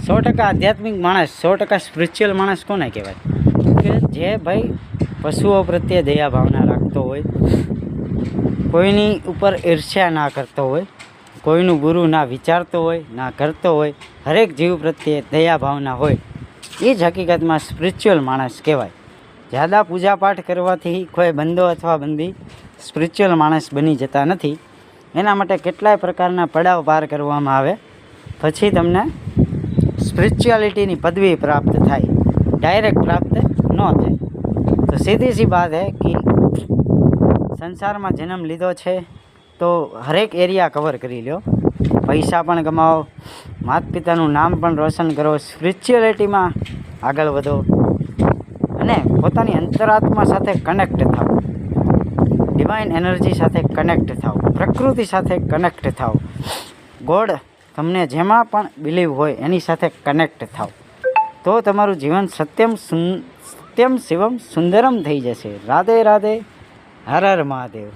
100% આધ્યાત્મિક માણસ, 100% સ્પિરિચ્યુઅલ માણસ કોને કહેવાય? કે જે ભાઈ પશુઓ પ્રત્યે દયા ભાવના રાખતો હોય, કોઈની ઉપર ઈર્ષ્યા ના કરતો હોય, કોઈનું બુરું ના વિચારતો હોય, ના કરતો હોય, હરેક જીવ પ્રત્યે દયા ભાવના હોય, એ જ હકીકતમાં સ્પિરિચ્યુઅલ માણસ કહેવાય. જ્યાદા પૂજાપાઠ કરવાથી કોઈ બંદો અથવા બંદી સ્પિરિચ્યુઅલ માણસ બની જતા નથી. એના માટે કેટલાય પ્રકારના પડાવ પાર કરવામાં આવે પછી તમને સ્પિરિચ્યુઆલિટીની પદવી પ્રાપ્ત થાય, ડાયરેક્ટ પ્રાપ્ત ન થાય. તો સીધી સી બાત હે કે સંસારમાં જન્મ લીધો છે તો હરેક એરિયા કવર કરી લો, પૈસા પણ કમાવો, માતા પિતાનું નામ પણ રોશન કરો, સ્પિરિચ્યુઆલિટીમાં આગળ વધો અને પોતાની અંતરાત્મા સાથે કનેક્ટ થાઓ, ડિવાઇન એનર્જી સાથે કનેક્ટ થાઓ, પ્રકૃતિ સાથે કનેક્ટ થાઓ, ગોડ તમને જેમાં પણ બિલીવ હોય એની સાથે કનેક્ટ થાઓ, તો તમારું જીવન સત્યમ શિવમ સુંદરમ થઈ જશે. રાધે રાધે, હર હર મહાદેવ.